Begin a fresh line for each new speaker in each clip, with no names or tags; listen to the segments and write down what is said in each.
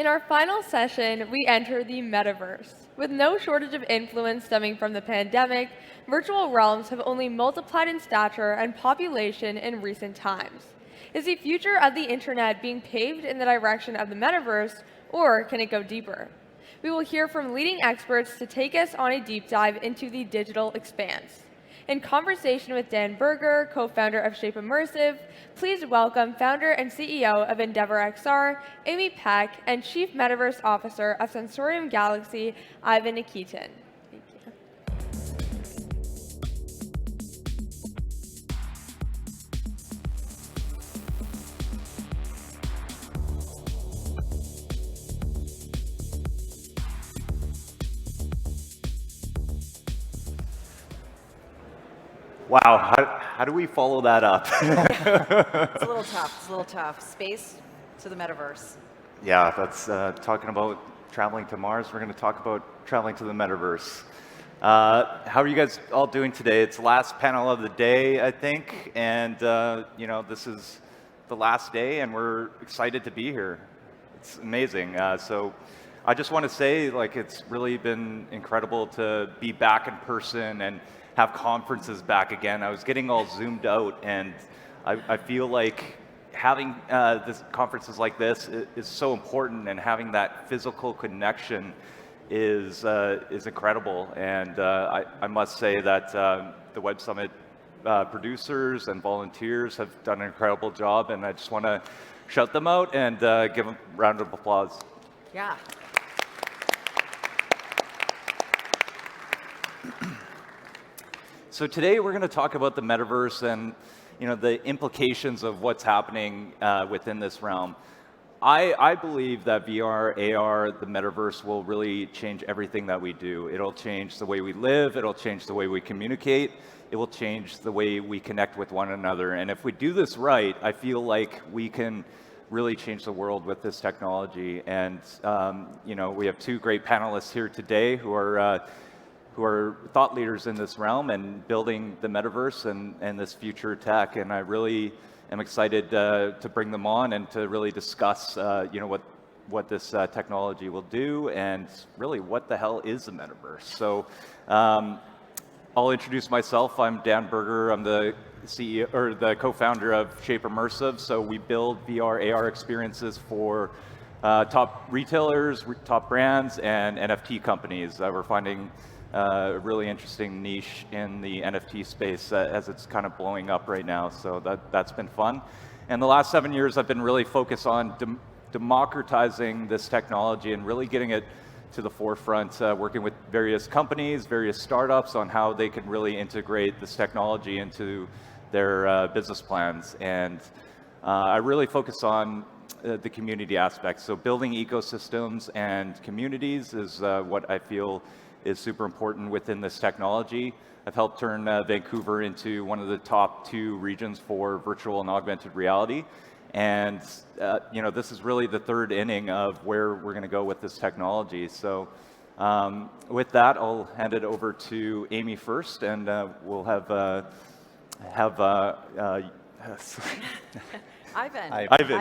In our final session, we enter the metaverse. With no shortage of influence stemming from the pandemic, virtual realms have only multiplied in stature and population in recent times. Is the future of the internet being paved in the direction of the metaverse, or can it go deeper? We will hear from leading experts to take us on a deep dive into the digital expanse. In conversation with Dan Burgar, co-founder of Shape Immersive, please welcome founder and CEO of EndeavorXR, Amy Peck, and Chief Metaverse Officer of Sensorium Galaxy, Ivan Nikitin. Thank you.
Wow, how do we follow that up?
It's a little tough. It's a little tough. Space to the metaverse.
Yeah, that's talking about traveling to Mars. We're going to talk about traveling to the metaverse. How are you guys all doing today? It's the last panel of the day, I think, and this is the last day, and we're excited to be here. It's amazing. So I just want to say, it's really been incredible to be back in person and have conferences back again. I was getting all zoomed out, and I feel like having conferences like this is so important, and having that physical connection is incredible. And I must say that the Web Summit producers and volunteers have done an incredible job, and I just want to shout them out and give them a round of applause.
Yeah.
So today we're going to talk about the metaverse and the implications of what's happening within this realm. I believe that VR, AR, the metaverse will really change everything that we do. It'll change the way we live, it'll change the way we communicate, it will change the way we connect with one another. And if we do this right, I feel like we can really change the world with this technology. And we have two great panelists here today who are thought leaders in this realm and building the metaverse and this future tech. And I really am excited to bring them on and to really discuss what this technology will do, and really what the hell is the metaverse. So I'll introduce myself. I'm Dan Burgar. I'm the CEO or the co-founder of Shape Immersive. So we build VR, AR experiences for top retailers, top brands, and NFT companies. We're finding a really interesting niche in the NFT space as it's kind of blowing up right now. So that's been fun. And the last 7 years, I've been really focused on democratizing this technology and really getting it to the forefront, working with various companies, various startups on how they can really integrate this technology into their business plans. And I really focus on the community aspect. So building ecosystems and communities is what I feel is super important within this technology. I've helped turn Vancouver into one of the top 2 regions for virtual and augmented reality. And this is really the third inning of where we're going to go with this technology. So with that, I'll hand it over to Amy first, and we'll have Ivan,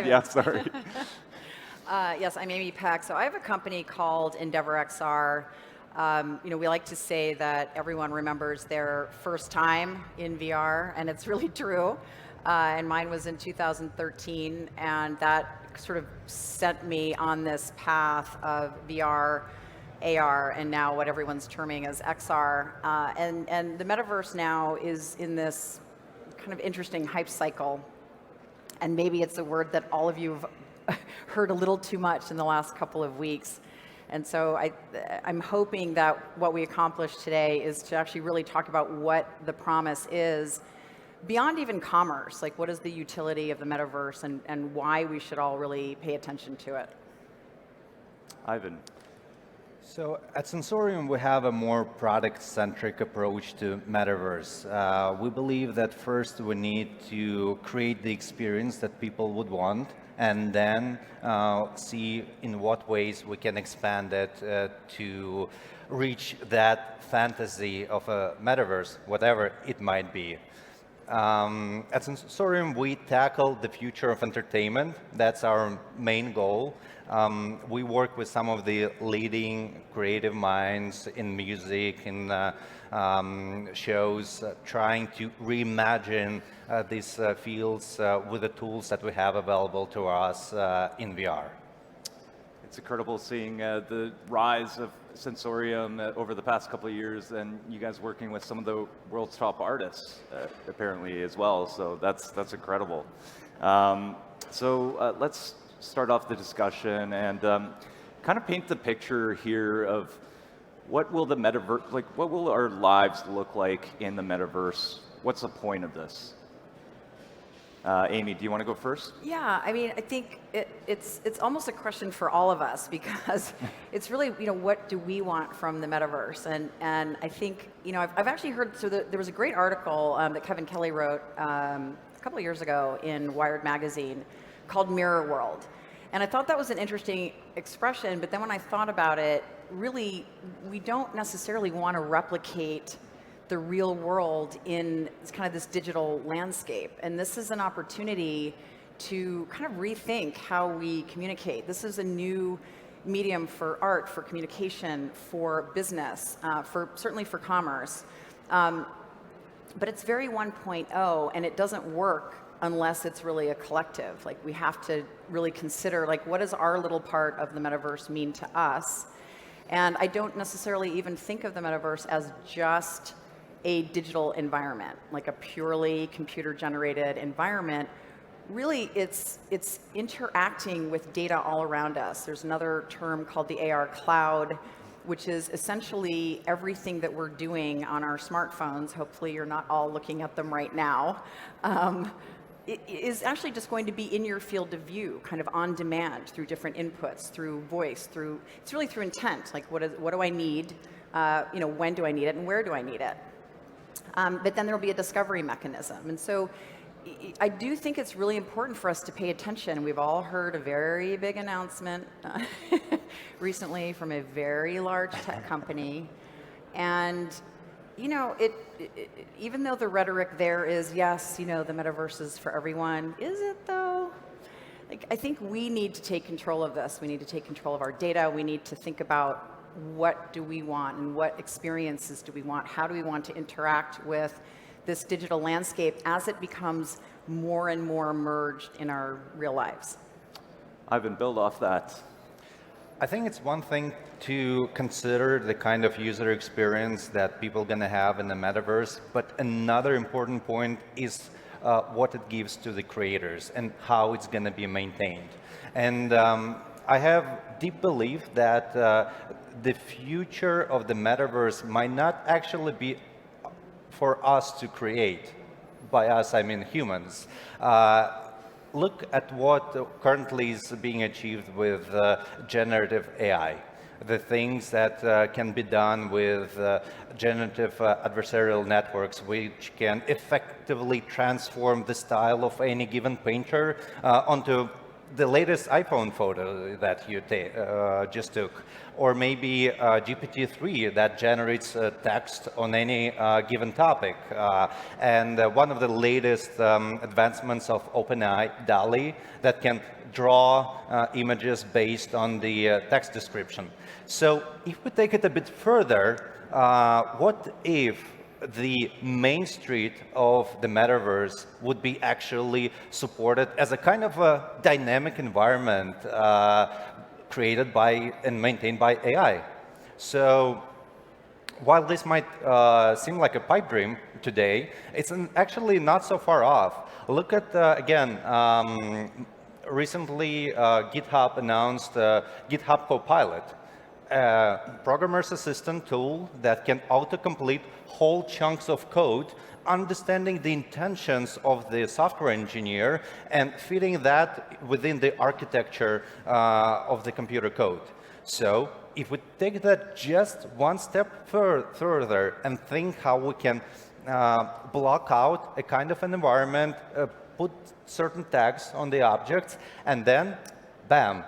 yeah, sorry.
Yes, I'm Amy Peck. So I have a company called EndeavorXR. We like to say that everyone remembers their first time in VR, and it's really true. And mine was in 2013, and that sort of sent me on this path of VR, AR, and now what everyone's terming as XR. And the metaverse now is in this kind of interesting hype cycle. And maybe it's a word that all of you have heard a little too much in the last couple of weeks. And so I'm hoping that what we accomplished today is to actually really talk about what the promise is beyond even commerce. Like, what is the utility of the metaverse, and why we should all really pay attention to it.
Ivan.
So at Sensorium, we have a more product-centric approach to metaverse. We believe that first we need to create the experience that people would want, and then see in what ways we can expand it to reach that fantasy of a metaverse, whatever it might be. At Sensorium, we tackle the future of entertainment. That's our main goal. We work with some of the leading creative minds in music, in shows, trying to reimagine these fields with the tools that we have available to us in VR.
It's incredible seeing the rise of Sensorium over the past couple of years, and you guys working with some of the world's top artists, apparently, as well. So that's incredible. Let's start off the discussion and kind of paint the picture here of what will the metaverse, like what will our lives look like in the metaverse? What's the point of this? Amy, do you want to go first?
Yeah, I mean, I think it's almost a question for all of us because it's really, what do we want from the metaverse? And I think, I've actually heard, so there was a great article that Kevin Kelly wrote a couple of years ago in Wired magazine called Mirror World. And I thought that was an interesting expression, but then when I thought about it, really, we don't necessarily want to replicate the real world in kind of this digital landscape. And this is an opportunity to kind of rethink how we communicate. This is a new medium for art, for communication, for business, certainly for commerce. But it's very 1.0, and it doesn't work unless it's really a collective. Like, we have to really consider, like, what does our little part of the metaverse mean to us? And I don't necessarily even think of the metaverse as just a digital environment, like a purely computer-generated environment. Really, it's interacting with data all around us. There's another term called the AR cloud, which is essentially everything that we're doing on our smartphones. Hopefully, you're not all looking at them right now. It is actually just going to be in your field of view, kind of on demand, through different inputs, through voice, it's really through intent. Like, what do I need? When do I need it, and where do I need it? But then there'll be a discovery mechanism. And so I do think it's really important for us to pay attention. We've all heard a very big announcement recently from a very large tech company. And, even though the rhetoric there is, yes, the metaverse is for everyone, is it though? Like, I think we need to take control of this. We need to take control of our data. We need to think about what do we want and what experiences do we want? How do we want to interact with this digital landscape as it becomes more and more merged in our real lives?
Ivan, build off that.
I think it's one thing to consider the kind of user experience that people are going to have in the metaverse, but another important point is what it gives to the creators and how it's going to be maintained. And I have deep belief that the future of the metaverse might not actually be for us to create. By us, I mean humans. Look at what currently is being achieved with generative AI. The things that can be done with generative adversarial networks, which can effectively transform the style of any given painter onto the latest iPhone photo that you just took, or maybe GPT-3 that generates text on any given topic. And one of the latest advancements of OpenAI, DALL-E, that can draw images based on the text description. So if we take it a bit further, what if the main street of the metaverse would be actually supported as a kind of a dynamic environment created by and maintained by AI? So while this might seem like a pipe dream today, it's actually not so far off. Look at, again, recently GitHub announced GitHub Copilot, a programmer's assistant tool that can autocomplete whole chunks of code, understanding the intentions of the software engineer and fitting that within the architecture of the computer code. So if we take that just one step further and think how we can block out a kind of an environment, put certain tags on the objects, and then, bam,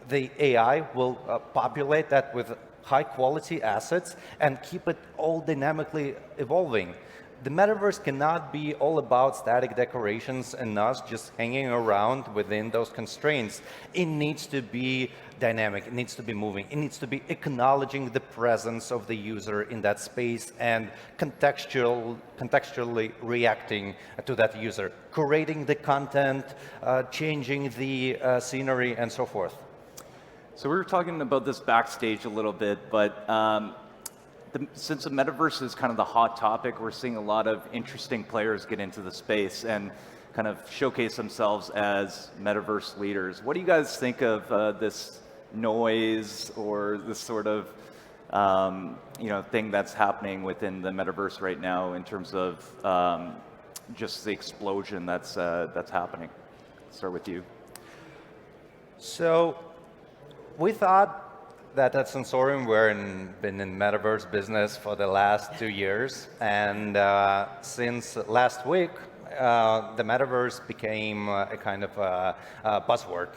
the AI will populate that with high quality assets and keep it all dynamically evolving. the metaverse cannot be all about static decorations and us just hanging around within those constraints. It needs to be dynamic, it needs to be moving, it needs to be acknowledging the presence of the user in that space and contextually reacting to that user, curating the content, changing the scenery, and so forth.
So we were talking about this backstage a little bit, but since the metaverse is kind of the hot topic, we're seeing a lot of interesting players get into the space and kind of showcase themselves as metaverse leaders. What do you guys think of this noise or this sort of thing that's happening within the metaverse right now in terms of just the explosion that's happening? Start with you.
So we thought that at Sensorium we're been in metaverse business for the last 2 years, and since last week, the metaverse became a kind of a buzzword.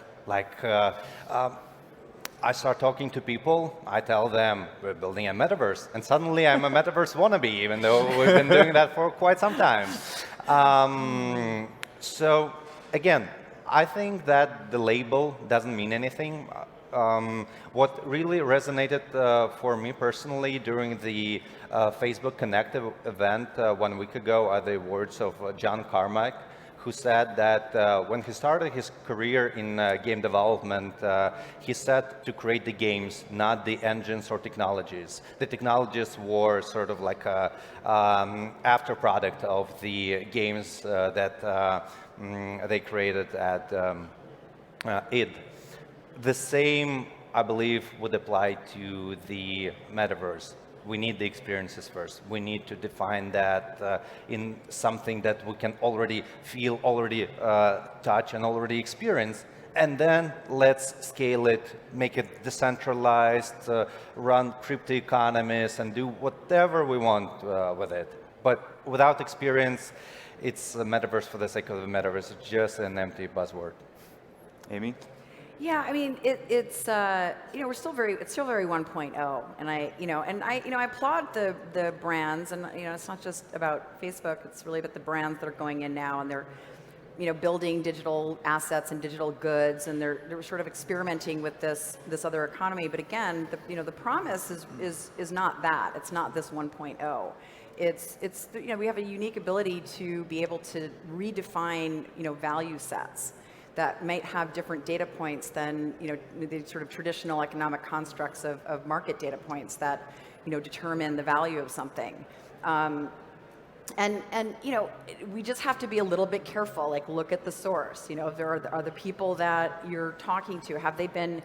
I start talking to people, I tell them we're building a metaverse, and suddenly I'm a metaverse wannabe, even though we've been doing that for quite some time. So again, I think that the label doesn't mean anything. What really resonated for me personally during the Facebook Connect event 1 week ago are the words of John Carmack, who said that when he started his career in game development, he set to create the games, not the engines or technologies. The technologies were sort of like a after product of the games that they created at id. The same, I believe, would apply to the metaverse. We need the experiences first. We need to define that in something that we can already feel, already touch, and already experience. And then let's scale it, make it decentralized, run crypto economies, and do whatever we want with it. But without experience, it's a metaverse for the sake of the metaverse. It's just an empty buzzword.
Amy?
Yeah, I mean, it's we're still very 1.0, and I applaud the brands, and it's not just about Facebook. It's really about the brands that are going in now, and they're building digital assets and digital goods, and they're sort of experimenting with this other economy. But again, the promise is not that. It's not this 1.0. It's we have a unique ability to be able to redefine value sets that might have different data points than the sort of traditional economic constructs of market data points that determine the value of something. And we just have to be a little bit careful. Like, look at the source. If there are the people that you're talking to, have they been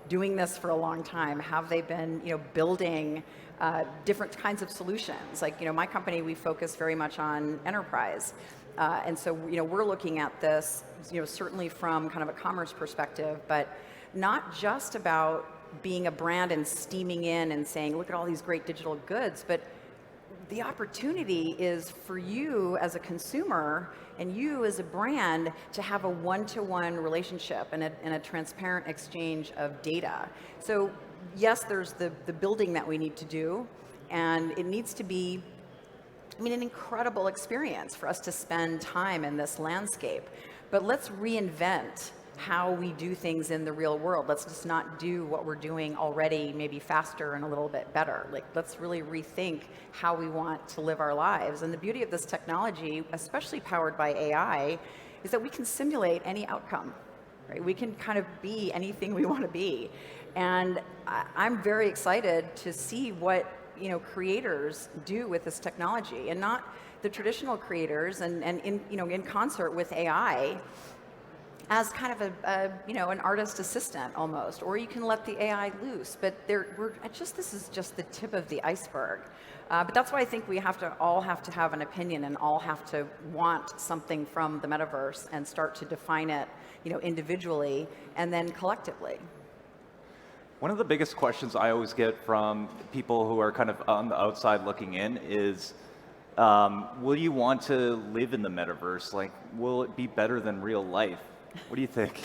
doing this for a long time? Have they been building different kinds of solutions? Like my company, we focus very much on enterprise. And so, we're looking at this, certainly from kind of a commerce perspective, but not just about being a brand and steaming in and saying, look at all these great digital goods, but the opportunity is for you as a consumer and you as a brand to have a one-to-one relationship and a transparent exchange of data. So yes, there's the building that we need to do, and it needs to be an incredible experience for us to spend time in this landscape. But let's reinvent how we do things in the real world. Let's just not do what we're doing already, maybe faster and a little bit better. Let's really rethink how we want to live our lives. And the beauty of this technology, especially powered by AI, is that we can simulate any outcome. Right? We can kind of be anything we want to be. And I'm very excited to see what creators do with this technology, and not the traditional creators, and in concert with AI as kind of an artist assistant almost, or you can let the AI loose. But this is just the tip of the iceberg. But that's why I think we all have to have an opinion, and all have to want something from the metaverse and start to define it, individually and then collectively.
One of the biggest questions I always get from people who are kind of on the outside looking in is, will you want to live in the metaverse? Like, will it be better than real life? What do you think?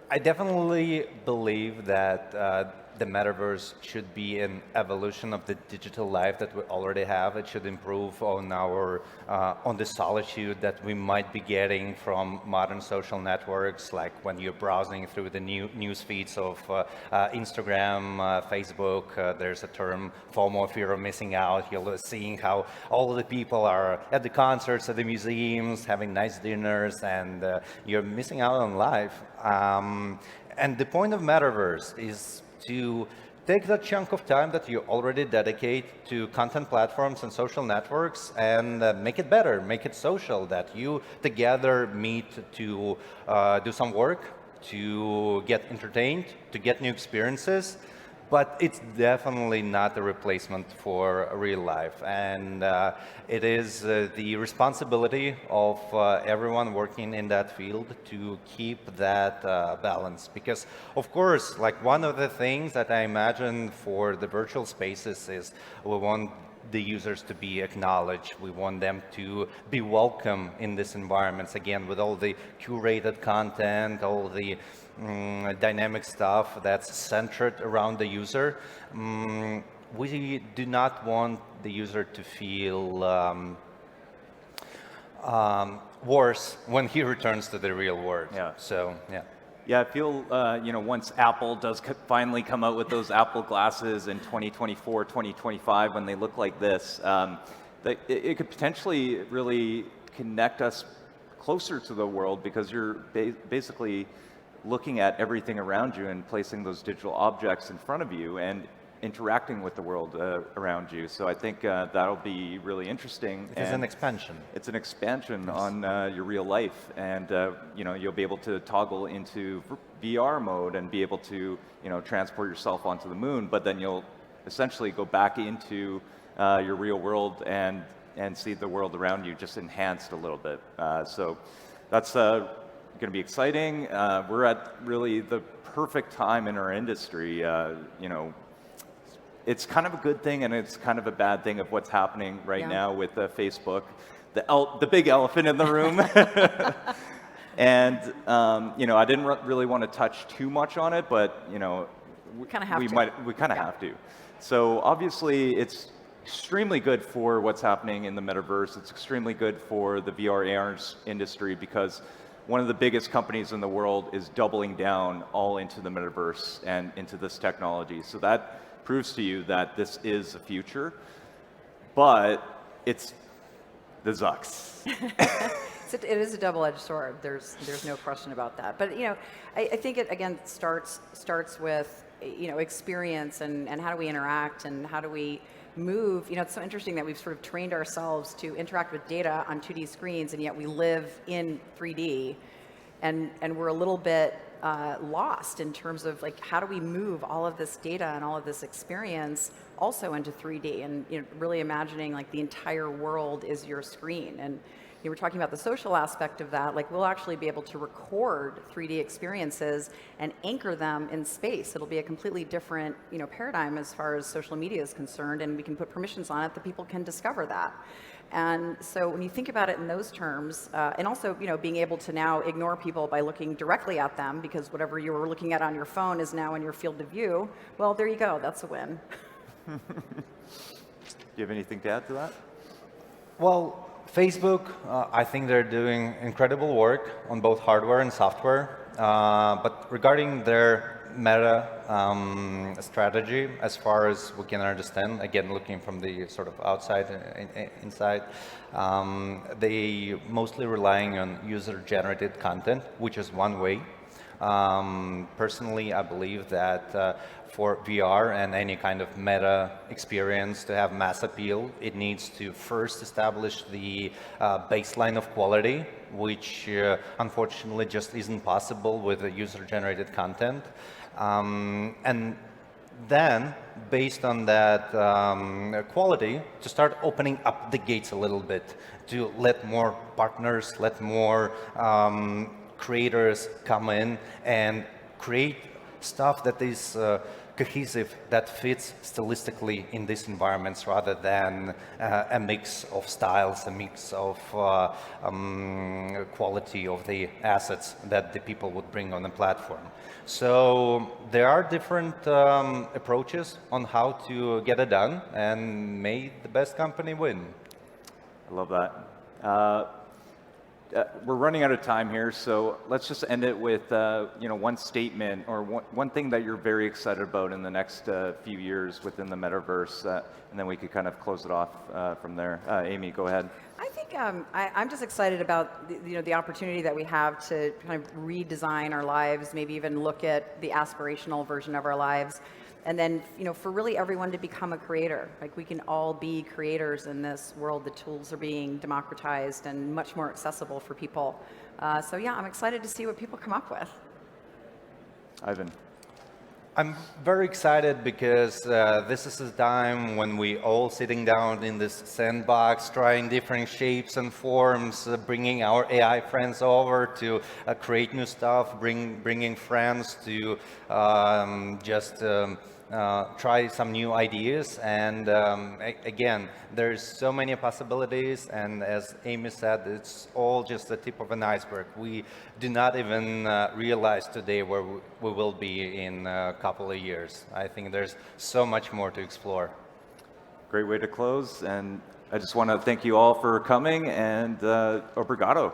I definitely believe that the metaverse should be an evolution of the digital life that we already have. It should improve on our on the solitude that we might be getting from modern social networks, like when you're browsing through the news feeds of Instagram, Facebook. There's a term, FOMO, fear of missing out. You're seeing how all of the people are at the concerts, at the museums, having nice dinners, and you're missing out on life. And the point of Metaverse is to take that chunk of time that you already dedicate to content platforms and social networks and make it better, make it social, that you together meet to do some work, to get entertained, to get new experiences. But it's definitely not a replacement for real life. And it is the responsibility of everyone working in that field to keep that balance. Because, of course, like one of the things that I imagine for the virtual spaces is we want the users to be acknowledged. We want them to be welcome in these environments, again, with all the curated content, all the dynamic stuff that's centered around the user. We do not want the user to feel worse when he returns to the real world.
Yeah.
So, yeah.
Yeah, I feel, once Apple does finally come out with those Apple glasses in 2024, 2025, when they look like this, it could potentially really connect us closer to the world, because you're basically looking at everything around you and placing those digital objects in front of you and interacting with the world around you. So I think that'll be really interesting.
It is an expansion.
It's an expansion on your real life, and you'll be able to toggle into VR mode and be able to transport yourself onto the moon. But then you'll essentially go back into your real world and see the world around you just enhanced a little bit. So that's going to be exciting. We're at really the perfect time in our industry. It's kind of a good thing and it's kind of a bad thing of what's happening right now with Facebook, the big elephant in the room. And I didn't really want to touch too much on it, but we kind of have to. So obviously, it's extremely good for what's happening in the metaverse. It's extremely good for the VR AR industry, because one of the biggest companies in the world is doubling down all into the metaverse and into this technology. So that proves to you that this is the future, but it's the Zucks.
It is a double-edged sword. There's no question about that. But I think it again starts with experience and how do we interact and how do we move. It's so interesting that we've sort of trained ourselves to interact with data on 2D screens, and yet we live in 3D, and we're a little bit lost in terms of like how do we move all of this data and all of this experience also into 3D, and really imagining like the entire world is your screen. And we're talking about the social aspect of that. Like we'll actually be able to record 3D experiences and anchor them in space. It'll be a completely different paradigm as far as social media is concerned, and we can put permissions on it that people can discover that. And so when you think about it in those terms, and also being able to now ignore people by looking directly at them, because whatever you were looking at on your phone is now in your field of view, well, there you go, that's a win.
Do you have anything to add to that?
Well, Facebook, I think they're doing incredible work on both hardware and software. But regarding their meta strategy, as far as we can understand, again, looking from the sort of outside inside, they mostly relying on user-generated content, which is one way. Personally, I believe that for VR and any kind of meta experience to have mass appeal, it needs to first establish the baseline of quality, which unfortunately just isn't possible with the user-generated content. And then, based on that quality, to start opening up the gates a little bit, to let more partners, let more creators come in and create stuff that is cohesive, that fits stylistically in these environments rather than a mix of styles, a mix of quality of the assets that the people would bring on the platform. So there are different approaches on how to get it done, and may the best company win.
I love that. We're running out of time here, so let's just end it with one statement or one thing that you're very excited about in the next few years within the metaverse, and then we could kind of close it off from there. Amy, go ahead.
I think I'm just excited about the opportunity that we have to kind of redesign our lives, maybe even look at the aspirational version of our lives, and then for really everyone to become a creator. Like, we can all be creators in this world. The tools are being democratized and much more accessible for people. So yeah, I'm excited to see what people come up with.
Ivan.
I'm very excited because this is a time when we all sitting down in this sandbox, trying different shapes and forms, bringing our AI friends over to create new stuff, bringing friends to try some new ideas. And again, there's so many possibilities, and as Amy said, it's all just the tip of an iceberg. We do not even realize today where we will be in a couple of years. I think there's so much more to explore.
Great way to close, and I just want to thank you all for coming, and obrigado.